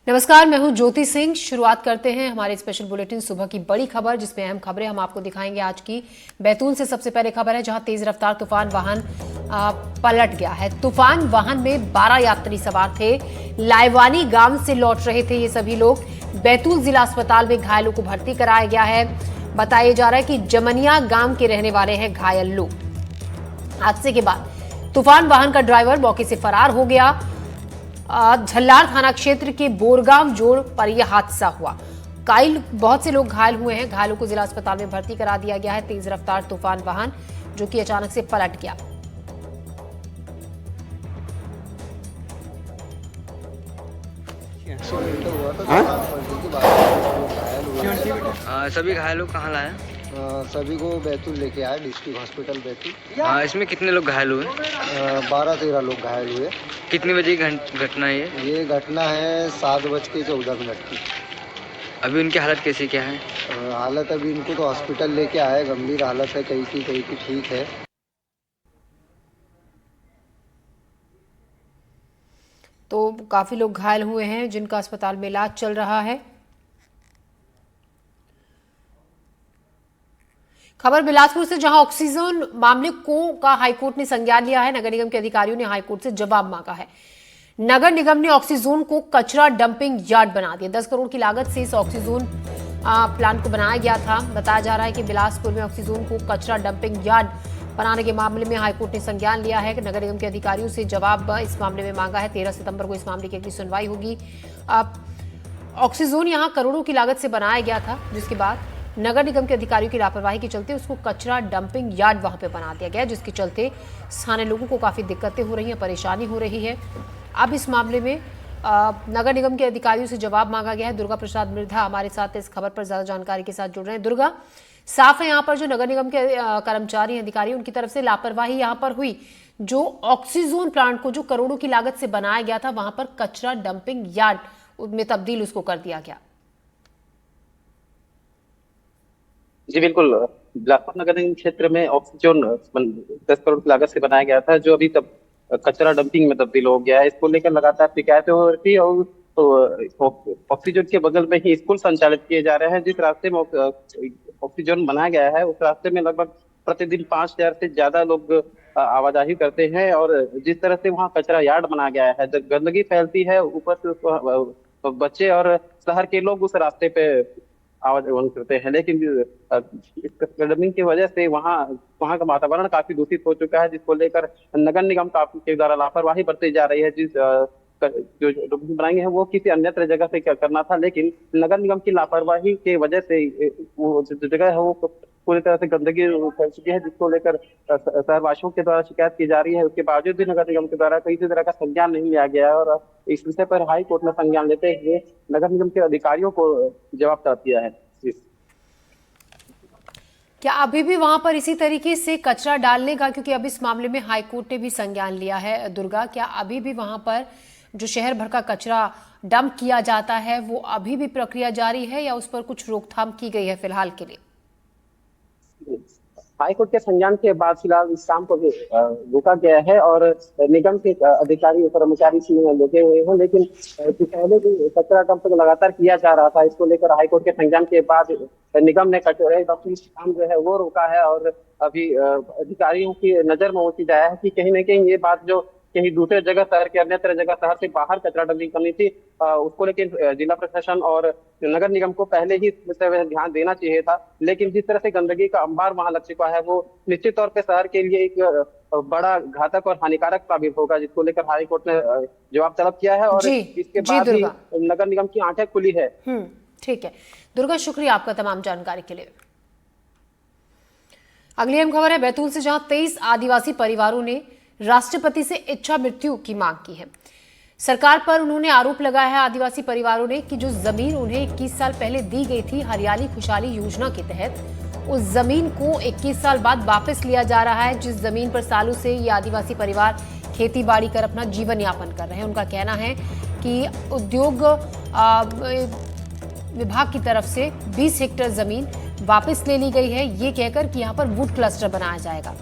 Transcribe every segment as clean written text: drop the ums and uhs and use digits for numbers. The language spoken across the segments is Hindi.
नमस्कार, मैं हूं ज्योति सिंह। शुरुआत करते हैं हमारे स्पेशल बुलेटिन सुबह की बड़ी खबर, जिसमें अहम खबरें हम आपको दिखाएंगे आज की। बैतूल से सबसे पहले खबर है, जहां तेज रफ्तार तूफान वाहन पलट गया है। तूफान वाहन में 12 यात्री सवार थे। लाइवानी गांव से लौट रहे थे ये सभी लोग। बैतूल जिला अस्पताल में घायलों को भर्ती कराया गया है। बताया जा रहा है कि जमनिया गांव के रहने वाले हैं घायल लोग। हादसे के बाद तूफान वाहन का ड्राइवर मौके से फरार हो गया। झल्लार थाना क्षेत्र के बोरगांव जोड़ पर यह हादसा हुआ। बहुत से लोग घायल हुए हैं। घायलों को जिला अस्पताल में भर्ती करा दिया गया है। तेज रफ्तार तूफान वाहन जो कि अचानक से पलट गया। सभी घायलों को कहाँ लाया? सभी को बैतूल लेके आए, डिस्ट्रिक्ट हॉस्पिटल बैतूल। इसमें कितने लोग घायल हुए? 12-13 लोग घायल हुए। कितनी बजे की घटना है ये घटना है 7:14 की। अभी उनकी हालत कैसी क्या है? हालत अभी इनको तो हॉस्पिटल लेके आए, गंभीर हालत है, कहीं की ठीक है। तो काफी लोग घायल हुए हैं जिनका अस्पताल में इलाज चल रहा है। खबर बिलासपुर से, जहां ऑक्सीजन मामले का हाईकोर्ट ने संज्ञान लिया है। नगर निगम के अधिकारियों ने हाईकोर्ट से जवाब मांगा है। नगर निगम ने ऑक्सीजोन को कचरा डंपिंग यार्ड बना दिया। 10 करोड़ की लागत से इस ऑक्सीजोन प्लांट को बनाया गया था। बताया जा रहा है कि बिलासपुर में ऑक्सीजोन को कचरा डंपिंग यार्ड बनाने के मामले में हाईकोर्ट ने संज्ञान लिया है। नगर निगम के अधिकारियों से जवाब इस मामले में मांगा है। 13 सितंबर को इस मामले की अगली सुनवाई होगी। ऑक्सीजोन यहां करोड़ों की लागत से बनाया गया था, जिसके बाद नगर निगम के अधिकारियों की लापरवाही के चलते उसको कचरा डंपिंग यार्ड वहां पे बना दिया गया, जिसके चलते स्थानीय लोगों को काफी दिक्कतें हो रही हैं, परेशानी हो रही है। अब इस मामले में नगर निगम के अधिकारियों से जवाब मांगा गया है। दुर्गा प्रसाद मिर्धा हमारे साथ इस खबर पर ज्यादा जानकारी के साथ जुड़ रहे हैं। दुर्गा, साफ है यहाँ पर जो नगर निगम के कर्मचारी अधिकारी, उनकी तरफ से लापरवाही यहाँ पर हुई। जो ऑक्सीजोन प्लांट को जो करोड़ों की लागत से बनाया गया था, वहां पर कचरा डंपिंग यार्ड में तब्दील उसको कर दिया गया। जी बिल्कुल, बिलासपुर नगर निगम क्षेत्र में ऑक्सीजन 10 करोड़ की लागत से बनाया गया था, जो अभी तब कचरा डंपिंग में तब्दील हो गया है। इसको लेकर लगातार शिकायतें हो रही थी और तो ऑक्सीजन के बगल में ही स्कूल संचालित किए जा रहे हैं। जिस रास्ते में ऑक्सीजन बनाया गया है, उस रास्ते में लगभग प्रतिदिन 5000 से ज्यादा लोग आवाजाही करते हैं। और जिस तरह से वहाँ कचरा यार्ड बनाया गया है, जब गंदगी फैलती है, ऊपर से बच्चे और शहर के लोग उस रास्ते पे आवागमन करते हैं। लेकिन इस डंपिंग की वजह से वहाँ का वातावरण काफी दूषित हो चुका है, जिसको लेकर नगर निगम के द्वारा लापरवाही बरती जा रही है। जो डंपिंग बनाएंगे हैं वो किसी अन्यत्र जगह पे क्या करना था, लेकिन नगर निगम की लापरवाही की वजह से वो जो जगह है वो पूरी तरह से गंदगी फैल चुकी है, जिसको लेकर शहरवासियों के द्वारा शिकायत की जा रही है। उसके बावजूद भी नगर निगम के द्वारा किसी तरह का संज्ञान नहीं लिया गया है और इस विषय पर हाई कोर्ट में संज्ञान लेते हुए नगर निगम के अधिकारियों को जवाब तलब किया है। क्या अभी भी वहां पर इसी तरीके से कचरा डालने का, क्योंकि अब इस मामले में हाईकोर्ट ने भी संज्ञान लिया है दुर्गा, क्या अभी भी वहां पर जो शहर भर का कचरा डंप किया जाता है वो अभी भी प्रक्रिया जारी है, या उस पर कुछ रोकथाम की गई है फिलहाल के लिए? हाईकोर्ट के संज्ञान के बाद फिलहाल इस काम को रोका गया है और निगम के अधिकारी कर्मचारी लगे हुए हैं। लेकिन पहले भी कचरा डंप लगातार किया जा रहा था, इसको लेकर हाईकोर्ट के संज्ञान के बाद निगम ने कचरे डंपिंग काम जो है वो रोका है। और अभी अधिकारियों की नजर में वो चीज आया है कि कहीं ना कहीं ये बात जो कहीं दूसरे जगह शहर के अन्यत्र जगह शहर से बाहर कचरा डंपिंग करनी थी, उसको लेकर जिला प्रशासन और नगर निगम को पहले ही इस पर ध्यान देना चाहिए था। लेकिन जिस तरह से गंदगी का अंबार वहां लग चुका है, वो निश्चित तौर पे शहर के लिए एक बड़ा घातक और हानिकारक साबित होगा, जिसको लेकर हाई कोर्ट ने जवाब तलब किया है। और इसके बाद ही नगर निगम की आंखें खुली है। ठीक है दुर्गा, शुक्रिया आपका तमाम जानकारी के लिए। अगली अहम खबर है बैतूल से, जहां 23 आदिवासी परिवारों ने राष्ट्रपति से इच्छा मृत्यु की मांग की है। सरकार पर उन्होंने आरोप लगाया है आदिवासी परिवारों ने कि जो जमीन उन्हें 21 साल पहले दी गई थी हरियाली खुशहाली योजना के तहत, उस जमीन को 21 साल बाद वापस लिया जा रहा है, जिस जमीन पर सालों से ये आदिवासी परिवार खेती बाड़ी कर अपना जीवन यापन कर रहे हैं। उनका कहना है कि उद्योग विभाग की तरफ से 20 हेक्टेयर जमीन वापस ले ली गई है, ये कहकर कि यहाँ पर वुड क्लस्टर बनाया जाएगा।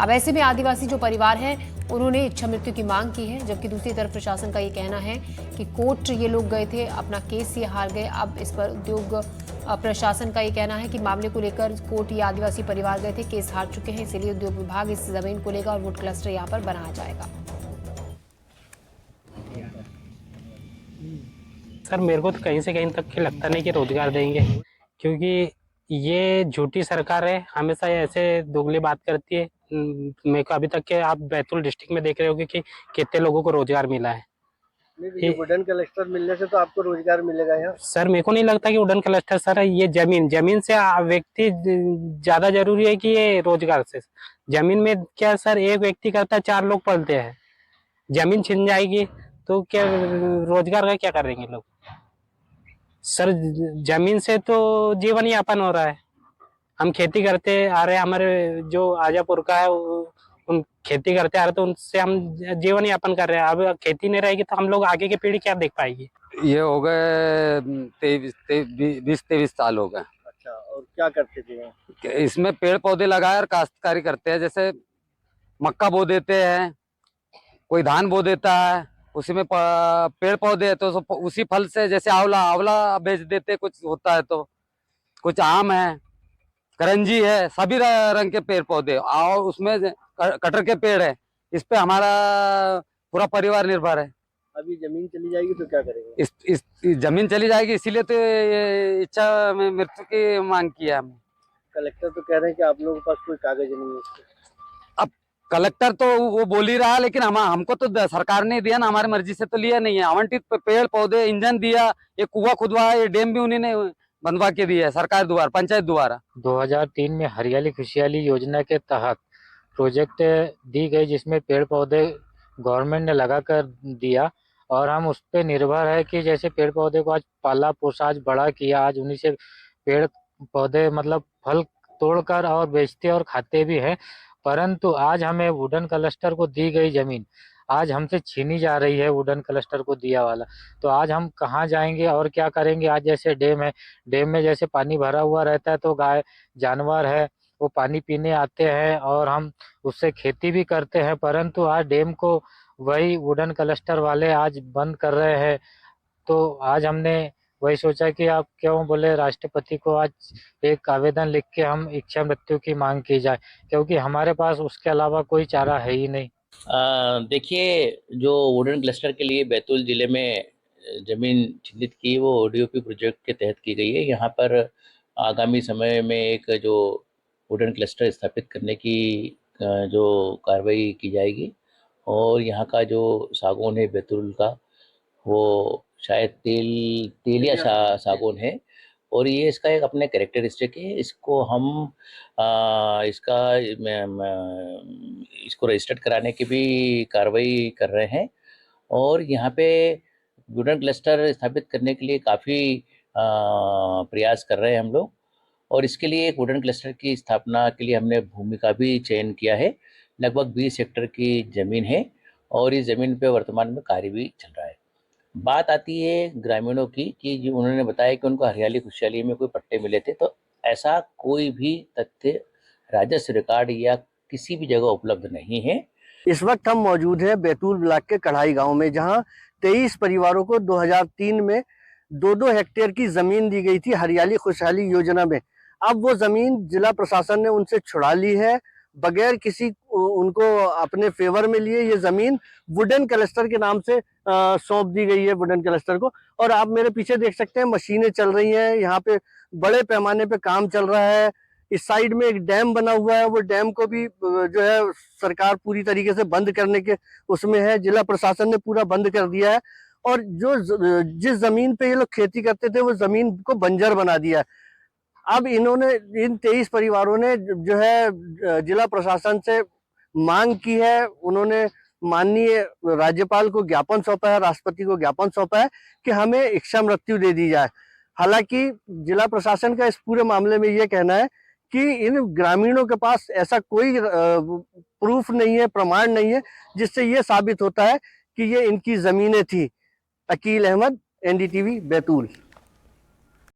अब ऐसे में आदिवासी जो परिवार हैं उन्होंने इच्छा मृत्यु की मांग की है, जबकि दूसरी तरफ प्रशासन का ये कहना है कि कोर्ट ये लोग गए थे, अपना केस ये हार गए। अब इस पर उद्योग प्रशासन का ये कहना है कि मामले को लेकर कोर्ट ये आदिवासी परिवार गए थे, केस हार चुके हैं, इसलिए उद्योग विभाग इस जमीन को लेगा और वुड क्लस्टर यहाँ पर बनाया जाएगा। सर मेरे को तो कहीं से कहीं तक के लगता नहीं कि रोजगार देंगे, क्योंकि ये झूठी सरकार है, हमेशा ये ऐसे दोगली बात करती है। मेरे को अभी तक के आप बैतूल डिस्ट्रिक्ट में देख रहे होंगे कि कितने लोगों को रोजगार मिला है। ये वुडन क्लस्टर मिलने से तो आपको रोजगार मिलेगा यहाँ। सर मेरे को नहीं लगता कि वुडन क्लस्टर, सर ये जमीन से व्यक्ति ज्यादा जरूरी है कि ये रोजगार से। जमीन में क्या सर, एक व्यक्ति करता है 4 लोग पलते हैं, जमीन छिन जाएगी तो क्या रोजगार का क्या करेंगे लोग। सर जमीन से तो जीवन यापन हो रहा है, हम खेती करते आ रहे हैं, हमारे जो आजापुर का है उन खेती करते आ रहे तो उनसे हम जीवन यापन कर रहे हैं। अब खेती नहीं रहेगी तो हम लोग आगे की पीढ़ी क्या देख पाएगी। ये हो गए 20-23 साल हो गए। अच्छा, और क्या करते थे? इसमें पेड़ पौधे लगाए और काश्तकारी करते हैं, जैसे मक्का बो देते हैं, कोई धान बो देता है, उसी में पेड़ पौधे है तो उसी फल से, जैसे आंवला बेच देते, कुछ होता है तो कुछ आम है, करंजी है, सभी रंग के पेड़ पौधे, और उसमें कटहल के पेड़ है। इस पे हमारा पूरा परिवार निर्भर है। अभी जमीन चली जाएगी तो क्या करेंगे? इस जमीन चली जाएगी, इसीलिए तो ये इच्छा में मृत्यु की मांग की है हमने। कलेक्टर तो कह रहे हैं कि आप लोगों के पास कोई कागज नहीं है इसके। अब कलेक्टर तो वो बोल ही रहा है, लेकिन हमको तो सरकार ने दिया ना, हमारी मर्जी से तो लिया नहीं है। आवंटित पेड़ पौधे, इंजन दिया, ये कुआं खुदवाया, ये डैम भी उन्हीं ने बनवा के दिया है, सरकार द्वारा, पंचायत द्वारा। 2003 में हरियाली खुशहाली योजना के तहत प्रोजेक्ट दी गई, जिसमें पेड़ पौधे गवर्नमेंट ने लगा कर दिया, और हम उस पर निर्भर है कि जैसे पेड़ पौधे को आज पाला पोसा, आज बड़ा किया, आज उन्हीं से पेड़ पौधे मतलब फल तोड़कर और बेचते और खाते भी हैं। परंतु आज हमें वुडन क्लस्टर को दी गई जमीन आज हमसे छीनी जा रही है, वुडन क्लस्टर को दिया वाला। तो आज हम कहाँ जाएंगे और क्या करेंगे? आज जैसे डैम है, डैम में जैसे पानी भरा हुआ रहता है तो गाय जानवर है वो पानी पीने आते हैं और हम उससे खेती भी करते हैं, परंतु आज डैम को वही वुडन क्लस्टर वाले आज बंद कर रहे हैं। तो आज हमने वही सोचा कि आप क्यों बोले राष्ट्रपति को आज एक आवेदन लिख के हम इच्छा मृत्यु की मांग की जाए, क्योंकि हमारे पास उसके अलावा कोई चारा है ही नहीं। देखिए, जो वुडन क्लस्टर के लिए बैतूल जिले में जमीन चिन्हित की वो ODOP प्रोजेक्ट के तहत की गई है। यहाँ पर आगामी समय में एक जो वुडन क्लस्टर स्थापित करने की जो कार्रवाई की जाएगी, और यहाँ का जो सागौन है बैतूल का, वो शायद तेलिया सागौन है, और ये इसका एक अपने कैरेक्टरिस्टिक है। इसको हम इसको रजिस्टर्ड कराने की भी कार्रवाई कर रहे हैं, और यहाँ पे वुडन क्लस्टर स्थापित करने के लिए काफ़ी प्रयास कर रहे हैं हम लोग, और इसके लिए एक वुडन क्लस्टर की स्थापना के लिए हमने भूमि का भी चयन किया है। लगभग 20 हेक्टेयर की ज़मीन है, और इस ज़मीन पे वर्तमान में कार्य भी चल रहा है। बात आती है ग्रामीणों की कि जो उन्होंने बताया कि उनको हरियाली खुशहाली में कोई पट्टे मिले थे, तो ऐसा कोई भी तथ्य राजस्व रिकॉर्ड या किसी भी जगह उपलब्ध नहीं है। इस वक्त हम मौजूद हैं बैतूल ब्लॉक के कढ़ाई गांव में, जहां 23 परिवारों को 2003 में 2-2 हेक्टेयर की जमीन दी गई थी हरियाली खुशहाली योजना में। अब वो जमीन जिला प्रशासन ने उनसे छुड़ा ली है, बगैर किसी उनको अपने फेवर में लिए ये जमीन वुडन क्लस्टर के नाम से सौंप दी गई है, वुडन क्लस्टर को। और आप मेरे पीछे देख सकते हैं मशीनें चल रही हैं, यहाँ पे बड़े पैमाने पे काम चल रहा है। इस साइड में एक डैम बना हुआ है, वो डैम को भी जो है सरकार पूरी तरीके से बंद करने के उसमें है, जिला प्रशासन ने पूरा बंद कर दिया है। और जिस जमीन पे ये लोग खेती करते थे वो जमीन को बंजर बना दिया है। अब इन्होंने इन 23 परिवारों ने जो है जिला प्रशासन से मांग की है, उन्होंने माननीय राज्यपाल को ज्ञापन सौंपा है, राष्ट्रपति को ज्ञापन सौंपा है कि हमें इच्छा मृत्यु दे दी जाए। हालांकि जिला प्रशासन का इस पूरे मामले में ये कहना है कि इन ग्रामीणों के पास ऐसा कोई प्रूफ नहीं है, प्रमाण नहीं है, जिससे ये साबित होता है कि ये इनकी जमीनें थी। अकील अहमद, NDTV बैतूल।